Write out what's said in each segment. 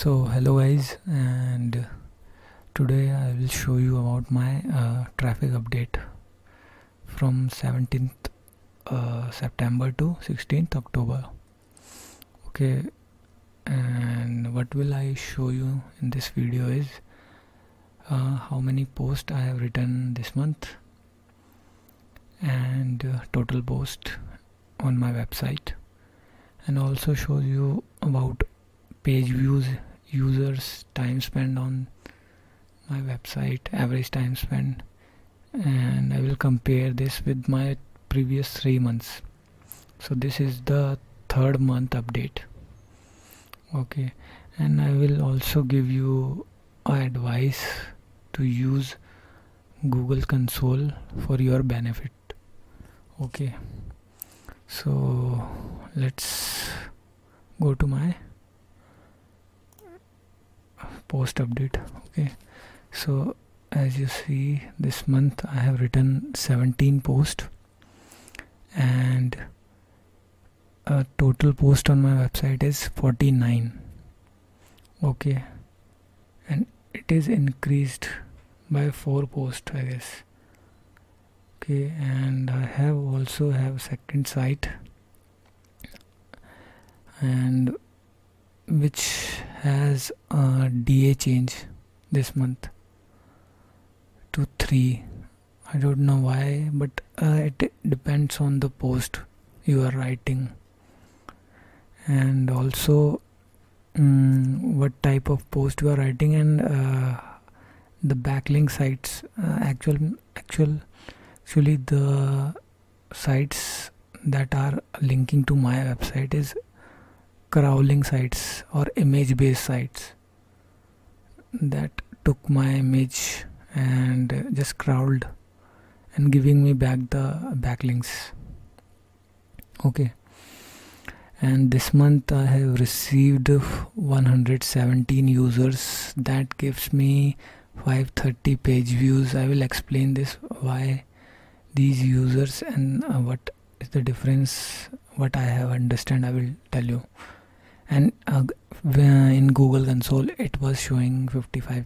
So hello guys, and today I will show you about my traffic update from 17th September to 16th October. Okay, and what will I show you in this video is how many posts I have written this month and total post on my website, and also show you about page views, users, time spent on my website, average time spent, and I will compare this with my previous 3 months. So this is the third month update. Okay, and I will also give you advice to use Google Console for your benefit. Okay, so let's go to my post update. Okay, so as you see, this month I have written 17 posts and a total post on my website is 49. Okay, and it is increased by 4 posts, I guess. Okay, and I have also have second site, and which has a DA change this month to 3. I don't know why, but it depends on the post you are writing, and also what type of post you are writing, and the backlink sites. Actually the sites that are linking to my website is crawling sites or image based sites that took my image and just crawled and giving me back the backlinks. Okay, and this month I have received 117 users. That gives me 530 page views. I will explain this, why these users and what is the difference. What I have understand, I will tell you. And in Google Console it was showing 55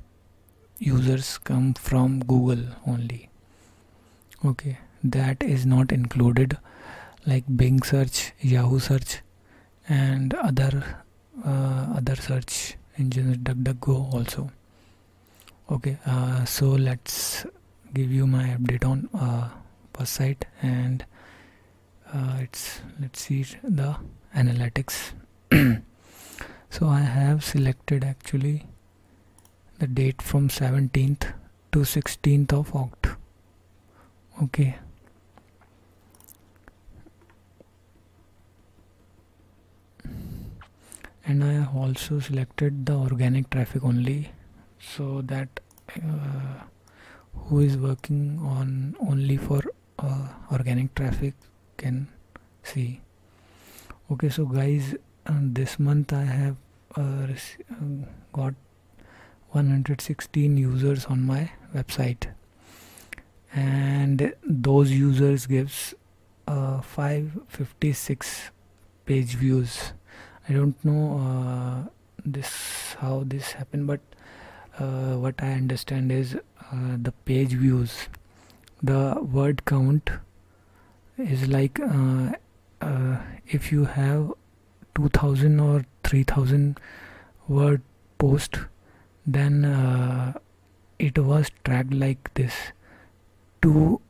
users come from Google only. Okay, that is not included like Bing search, Yahoo search, and other search engines, DuckDuckGo also. Okay, so let's give you my update on first site, and let's see the analytics. So I have selected actually the date from 17th to 16th of Oct. Okay, and I have also selected the organic traffic only, so that who is working on only for organic traffic can see. Okay, so guys, this month I have got 116 users on my website, and those users gives 556 page views. I don't know how this happened, but what I understand is the page views, the word count is like if you have 2000 or 3000 word post, then it was tracked like this, from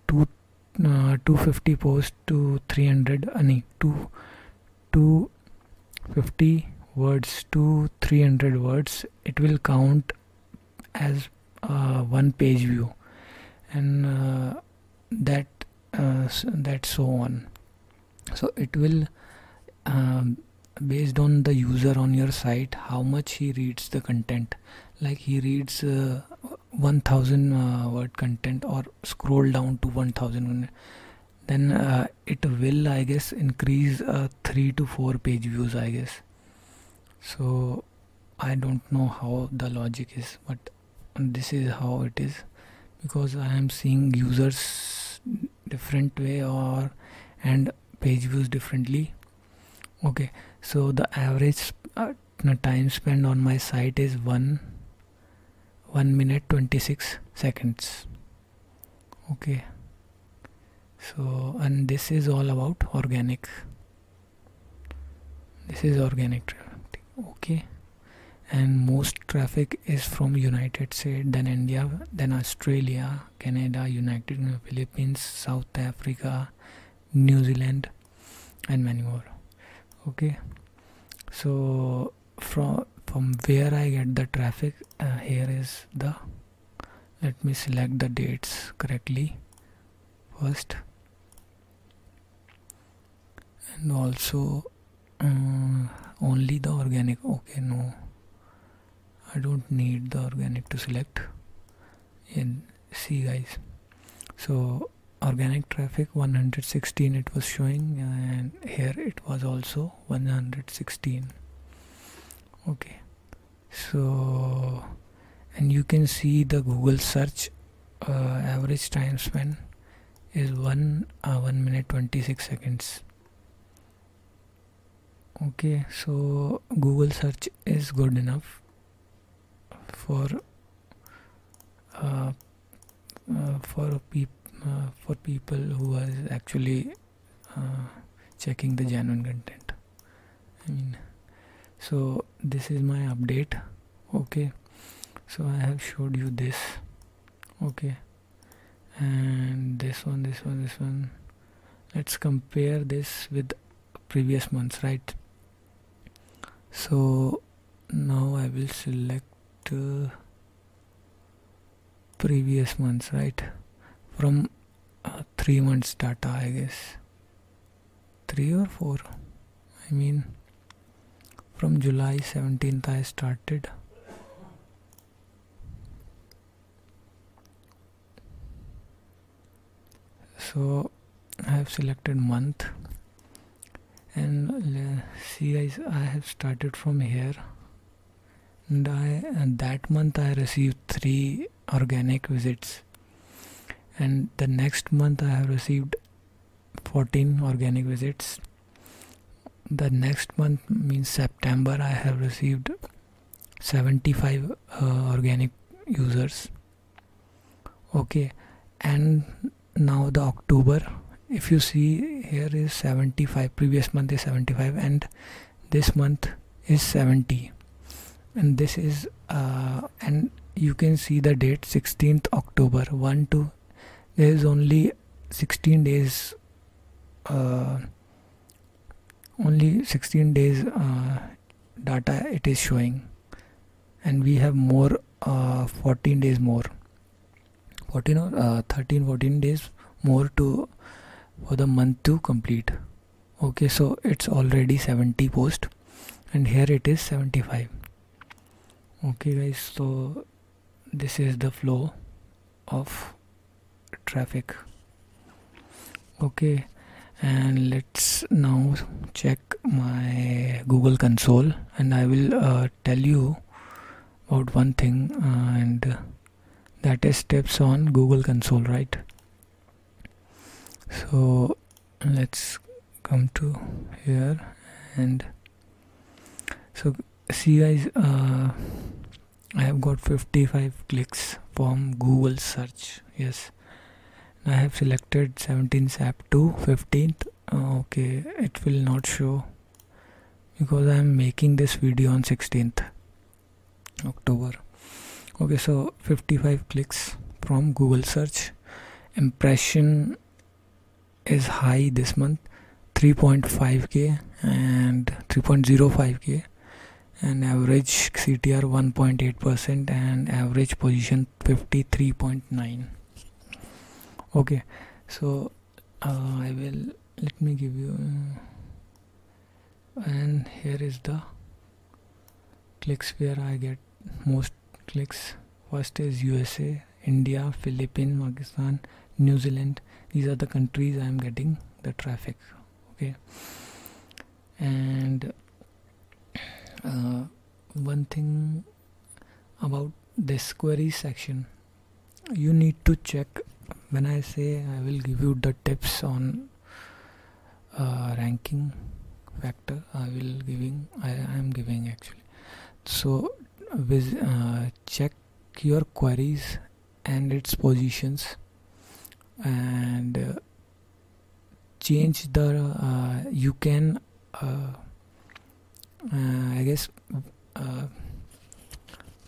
250 posts to 300 250 words to 300 words, it will count as one page view, and that so on. So it will based on the user on your site, how much he reads the content. Like he reads 1000 word content or scroll down to 1000, then it will, I guess, increase 3 to 4 page views, I guess. So I don't know how the logic is, but this is how it is, because I am seeing users different way and page views differently. Okay, so the average time spent on my site is 1 minute 26 seconds. Okay, so and this is all about organic. This is organic traffic. Okay, and most traffic is from United States, then India, then Australia, Canada, United Kingdom, Philippines, South Africa, New Zealand, and many more. Okay, so from where I get the traffic, here is the, let me select the dates correctly first, and also only the organic. Okay, no, I don't need the organic to select. And see guys, so organic traffic 116 it was showing, and here it was also 116. Okay, so and you can see the Google search average time spent is 1 minute 26 seconds. Okay, so Google search is good enough for people who are actually checking the genuine content. I mean, so this is my update. Okay, so I have showed you this. Okay, and this one. Let's compare this with previous months, right? So now I will select previous months, right? From 3 months data, I guess 3 or 4. I mean, from July 17th I started. So I have selected month, and see guys, I have started from here, and that month I received 3 organic visits, and the next month I have received 14 organic visits. The next month, means September, I have received 75 organic users. Okay, and now the October, if you see, here is 75, previous month is 75, and this month is 70, and this is and you can see the date 16th October 1 to, there is only 16 days only 16 days data it is showing, and we have more 14 days more, 14 or 14 days more to for the month to complete. Okay, so it's already 70 post, and here it is 75. Okay guys, so this is the flow of traffic. Okay, and let's now check my Google console, and I will tell you about one thing, and that is tips on Google console, right? So let's come to here, and so see guys, I have got 55 clicks from Google search. Yes, I have selected 17th app to 15th. Okay, it will not show because I am making this video on 16th October. Okay, so 55 clicks from Google search. Impression is high this month, 3.5k and 3.05k, and average CTR 1.8%, and average position 53.9. Okay, so I will, let me give you and here is the clicks where I get most clicks. First is USA, India, Philippines, Pakistan, New Zealand. These are the countries I am getting the traffic. Okay, and one thing about this query section, you need to check. When I say I will give you the tips on ranking factor, I am giving actually. So check your queries and its positions, and change the you can I guess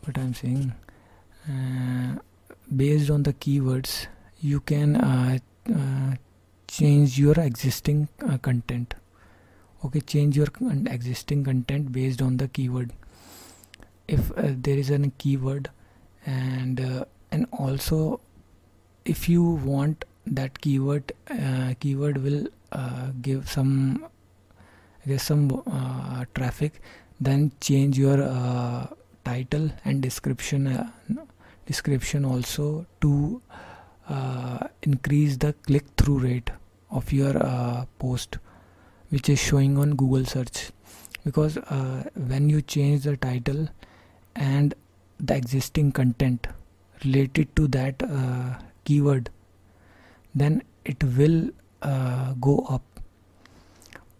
what I'm saying, based on the keywords you can change your existing content. Okay, change your existing content based on the keyword. If there is a keyword, and also if you want that keyword will give some, I guess, some traffic, then change your title and description also to increase the click-through rate of your post, which is showing on Google search. Because when you change the title and the existing content related to that keyword, then it will go up.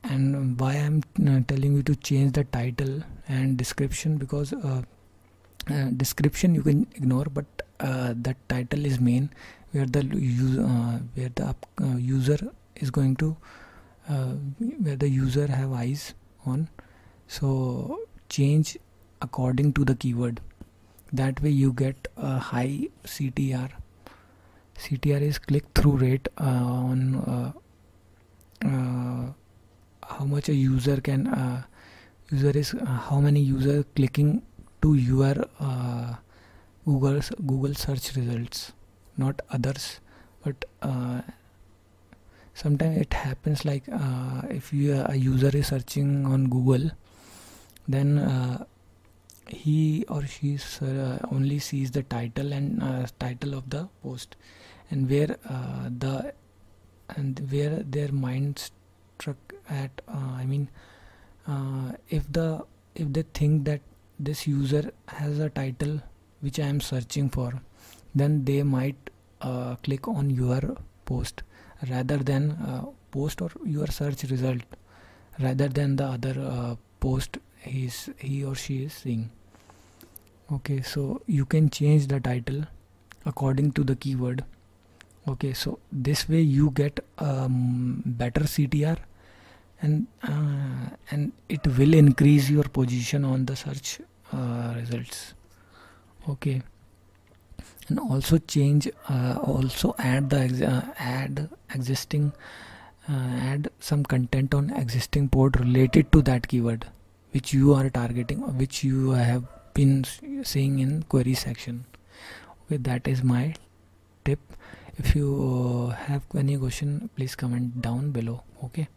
And why I'm telling you to change the title and description, because description you can ignore, but that title is main, where the user is going to where the user have eyes on. So change according to the keyword. That way you get a high CTR. CTR is click-through rate on how much a user can how many user clicking to your Google search results, not others. But sometimes it happens like if a user is searching on Google, then he or she only sees the title and title of the post, and where their mind struck at if they think that this user has a title which I am searching for, then they might click on your post rather than post or your search result, rather than the other post he or she is seeing. Okay, so you can change the title according to the keyword. Okay, so this way you get better CTR, and it will increase your position on the search results. Okay, and also change also add the add some content on existing port related to that keyword which you are targeting, or which you have been seeing in query section. Okay, that is my tip. If you have any question, please comment down below. Okay,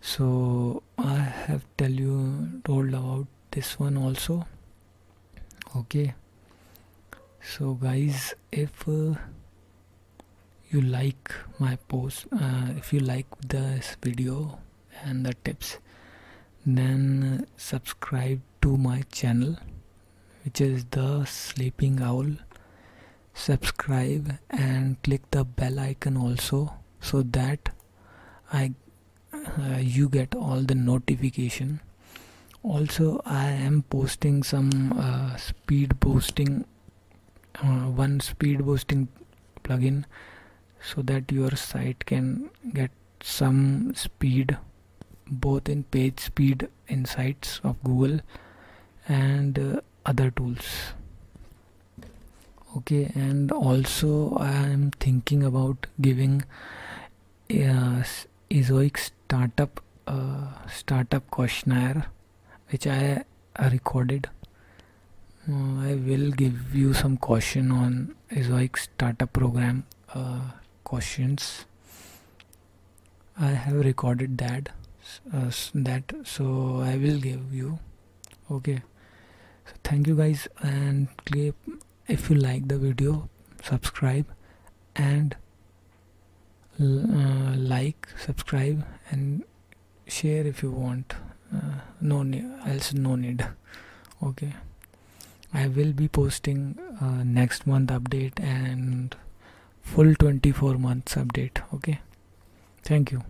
so I have told about this one also. Okay, so guys, if you like my post, if you like this video and the tips, then subscribe to my channel, which is the Sleeping Owl. Subscribe and click the bell icon also, so that you get all the notification. Also, I am posting some speed boosting plugin, so that your site can get some speed, both in page speed insights of Google and other tools. Okay, and also I am thinking about giving Ezoic startup questionnaire, which I recorded. I will give you some question on Ezoic startup program questions. I have recorded that, so I will give you. Okay, so thank you guys, and if you like the video, subscribe and subscribe and share if you want. No need. Okay, I will be posting next month update and full 24 months update. Okay, thank you.